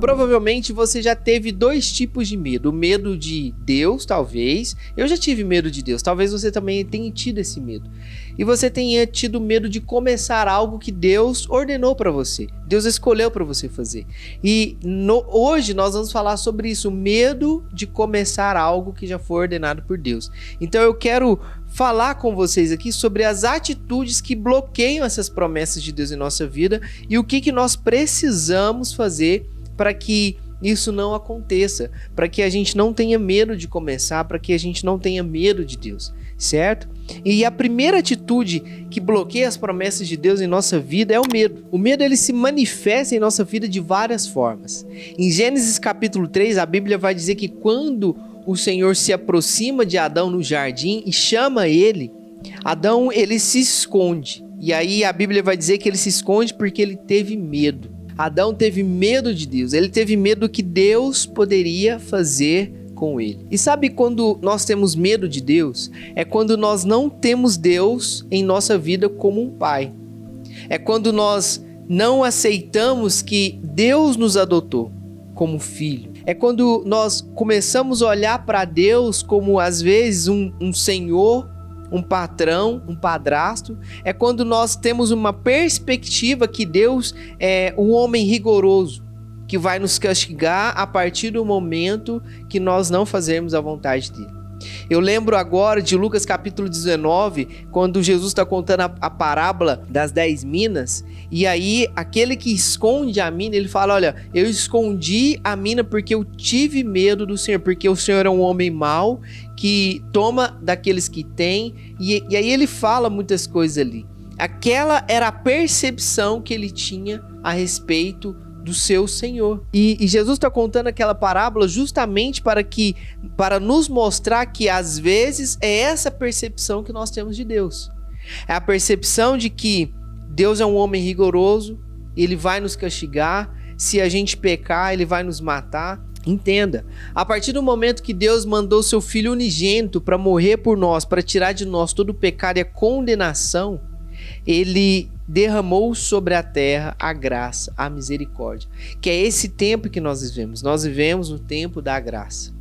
Provavelmente você já teve dois tipos de medo. O medo de Deus, talvez. Eu já tive medo de Deus. Talvez você também tenha tido esse medo. E você tenha tido medo de começar algo que Deus ordenou para você. Deus escolheu para você fazer. E hoje nós vamos falar sobre isso. O medo de começar algo que já foi ordenado por Deus. Então eu quero falar com vocês aqui sobre as atitudes que bloqueiam essas promessas de Deus em nossa vida e o que nós precisamos fazer para que isso não aconteça, para que a gente não tenha medo de começar, para que a gente não tenha medo de Deus, certo? E a primeira atitude que bloqueia as promessas de Deus em nossa vida é o medo. O medo ele se manifesta em nossa vida de várias formas. Em Gênesis capítulo 3, a Bíblia vai dizer que quando o Senhor se aproxima de Adão no jardim e chama ele, Adão ele se esconde. E aí a Bíblia vai dizer que ele se esconde porque ele teve medo. Adão teve medo de Deus, ele teve medo do que Deus poderia fazer com ele. E sabe quando nós temos medo de Deus? É quando nós não temos Deus em nossa vida como um pai. É quando nós não aceitamos que Deus nos adotou como filho. É quando nós começamos a olhar para Deus como às vezes um senhor, um patrão, um padrasto. É quando nós temos uma perspectiva que Deus é um homem rigoroso, que vai nos castigar a partir do momento que nós não fazermos a vontade dele. Eu lembro agora de Lucas capítulo 19, quando Jesus está contando a parábola das 10 minas, e aí aquele que esconde a mina, ele fala, olha, eu escondi a mina porque eu tive medo do Senhor, porque o Senhor é um homem mau, que toma daqueles que tem, e aí ele fala muitas coisas ali. Aquela era a percepção que ele tinha a respeito do seu Senhor. E Jesus está contando aquela parábola justamente para nos mostrar que às vezes é essa percepção que nós temos de Deus. É a percepção de que Deus é um homem rigoroso, ele vai nos castigar, se a gente pecar, ele vai nos matar. Entenda, a partir do momento que Deus mandou seu Filho unigênito para morrer por nós, para tirar de nós todo o pecado e a condenação, ele derramou sobre a terra a graça, a misericórdia, que é esse tempo que nós vivemos. Nós vivemos no tempo da graça.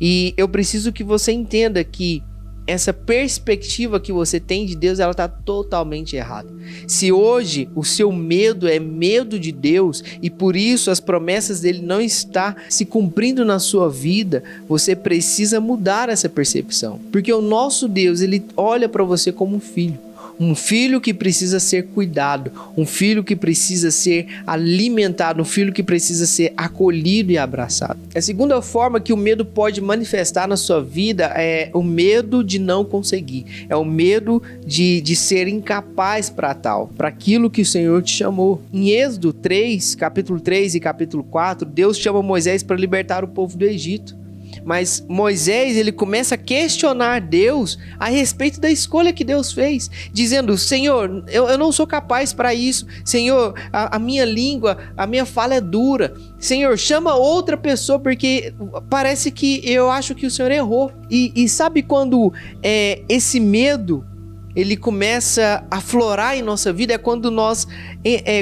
E eu preciso que você entenda que essa perspectiva que você tem de Deus, ela está totalmente errada. Se hoje o seu medo é medo de Deus e por isso as promessas dele não estão se cumprindo na sua vida, você precisa mudar essa percepção. Porque o nosso Deus, ele olha para você como um filho. Um filho que precisa ser cuidado, um filho que precisa ser alimentado, um filho que precisa ser acolhido e abraçado. A segunda forma que o medo pode manifestar na sua vida é o medo de não conseguir, é o medo de ser incapaz para aquilo que o Senhor te chamou. Em Êxodo 3, capítulo 3 e capítulo 4, Deus chama Moisés para libertar o povo do Egito. Mas Moisés, ele começa a questionar Deus a respeito da escolha que Deus fez, dizendo, Senhor, eu não sou capaz para isso, Senhor, a minha língua, a minha fala é dura, Senhor, chama outra pessoa, porque parece que eu acho que o Senhor errou. E sabe quando esse medo ele começa a aflorar em nossa vida? É quando nós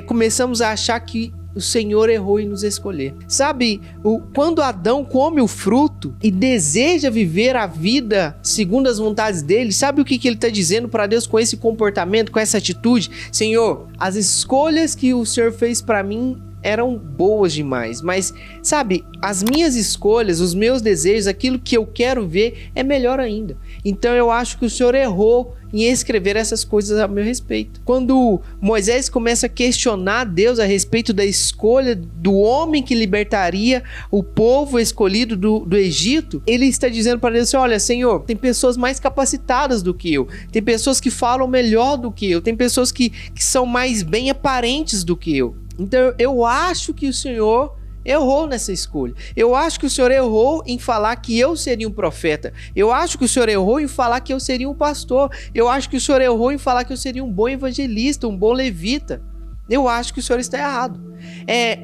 começamos a achar que o Senhor errou em nos escolher. Sabe, quando Adão come o fruto e deseja viver a vida segundo as vontades dele, sabe o que ele está dizendo para Deus com esse comportamento, com essa atitude? Senhor, as escolhas que o Senhor fez para mim eram boas demais, mas sabe, as minhas escolhas, os meus desejos, aquilo que eu quero ver é melhor ainda. Então eu acho que o Senhor errou em escrever essas coisas a meu respeito. Quando Moisés começa a questionar Deus a respeito da escolha do homem que libertaria o povo escolhido do Egito, ele está dizendo para Deus assim, olha, Senhor, tem pessoas mais capacitadas do que eu, tem pessoas que falam melhor do que eu, tem pessoas que são mais bem aparentes do que eu. Então eu acho que o Senhor errou nessa escolha. Eu acho que o Senhor errou em falar que eu seria um profeta. Eu acho que o Senhor errou em falar que eu seria um pastor. Eu acho que o Senhor errou em falar que eu seria um bom evangelista, um bom levita. Eu acho que o Senhor está errado.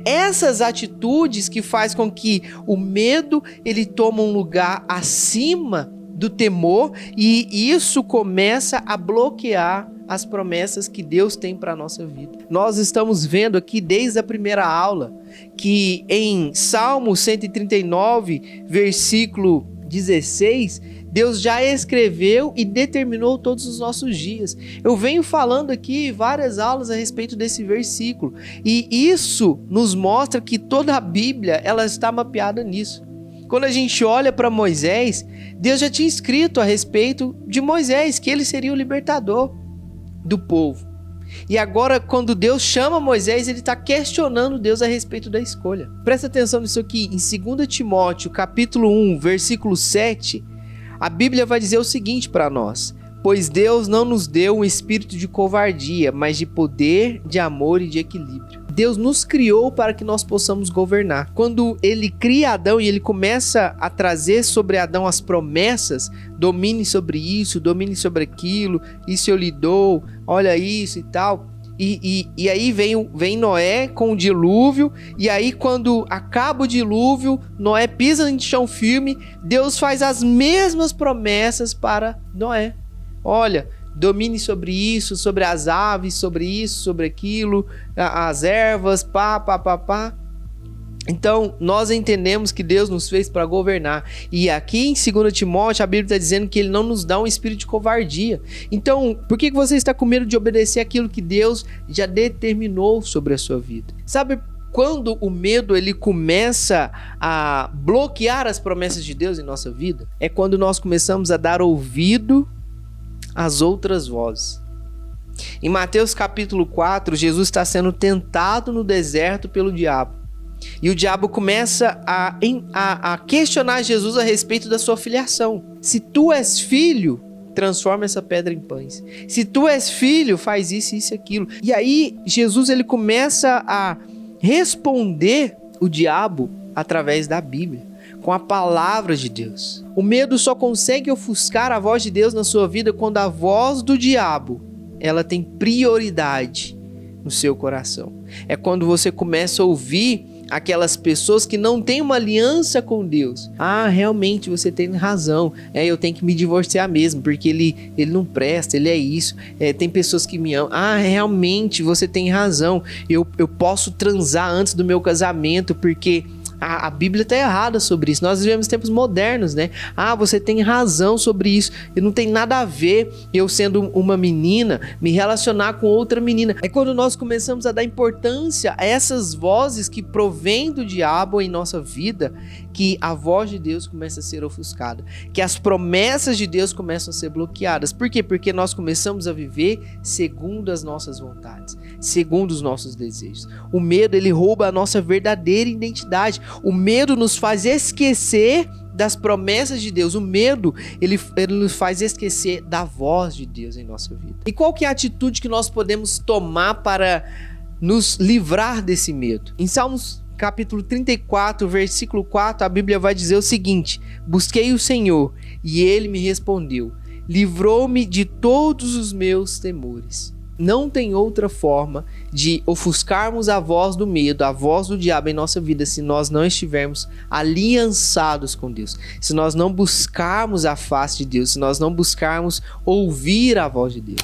Essas atitudes que faz com que o medo ele toma um lugar acima do temor, e isso começa a bloquear as promessas que Deus tem para a nossa vida. Nós estamos vendo aqui desde a primeira aula que em Salmo 139, versículo 16, Deus já escreveu e determinou todos os nossos dias. Eu venho falando aqui várias aulas a respeito desse versículo, e isso nos mostra que toda a Bíblia ela está mapeada nisso. Quando a gente olha para Moisés, Deus já tinha escrito a respeito de Moisés, que ele seria o libertador do povo. E agora, quando Deus chama Moisés, ele está questionando Deus a respeito da escolha. Presta atenção nisso aqui, em 2 Timóteo, capítulo 1, versículo 7, a Bíblia vai dizer o seguinte para nós: pois Deus não nos deu um espírito de covardia, mas de poder, de amor e de equilíbrio. Deus nos criou para que nós possamos governar. Quando ele cria Adão e ele começa a trazer sobre Adão as promessas, domine sobre isso, domine sobre aquilo, isso eu lhe dou, olha isso e tal. E aí vem Noé com o dilúvio, e aí quando acaba o dilúvio, Noé pisa em chão firme, Deus faz as mesmas promessas para Noé. Olha, domine sobre isso, sobre as aves, sobre isso, sobre aquilo, as ervas, pá. Então, nós entendemos que Deus nos fez para governar. E aqui em 2 Timóteo, a Bíblia está dizendo que Ele não nos dá um espírito de covardia. Então, por que você está com medo de obedecer aquilo que Deus já determinou sobre a sua vida? Sabe, quando o medo ele começa a bloquear as promessas de Deus em nossa vida, é quando nós começamos a dar ouvido às outras vozes. Em Mateus capítulo 4, Jesus está sendo tentado no deserto pelo diabo. E o diabo começa a questionar Jesus a respeito da sua filiação. Se tu és filho, transforma essa pedra em pães. Se tu és filho, faz isso, isso e aquilo. E aí Jesus ele começa a responder o diabo através da Bíblia, com a palavra de Deus. O medo só consegue ofuscar a voz de Deus na sua vida quando a voz do diabo ela tem prioridade no seu coração. É quando você começa a ouvir aquelas pessoas que não têm uma aliança com Deus. Ah, realmente você tem razão. Eu tenho que me divorciar mesmo, porque ele não presta, ele é isso. Tem pessoas que me amam. Ah, realmente você tem razão. Eu posso transar antes do meu casamento, porque a Bíblia está errada sobre isso. Nós vivemos tempos modernos, né? Ah, você tem razão sobre isso. E não tem nada a ver eu sendo uma menina me relacionar com outra menina. É quando nós começamos a dar importância a essas vozes que provêm do diabo em nossa vida, que a voz de Deus começa a ser ofuscada, que as promessas de Deus começam a ser bloqueadas. Por quê? Porque nós começamos a viver segundo as nossas vontades, segundo os nossos desejos. O medo, ele rouba a nossa verdadeira identidade. O medo nos faz esquecer das promessas de Deus. O medo, ele nos faz esquecer da voz de Deus em nossa vida. E qual que é a atitude que nós podemos tomar para nos livrar desse medo? Em Salmos capítulo 34, versículo 4, a Bíblia vai dizer o seguinte: busquei o Senhor e Ele me respondeu, livrou-me de todos os meus temores. Não tem outra forma de ofuscarmos a voz do medo, a voz do diabo em nossa vida, se nós não estivermos aliançados com Deus, se nós não buscarmos a face de Deus, se nós não buscarmos ouvir a voz de Deus.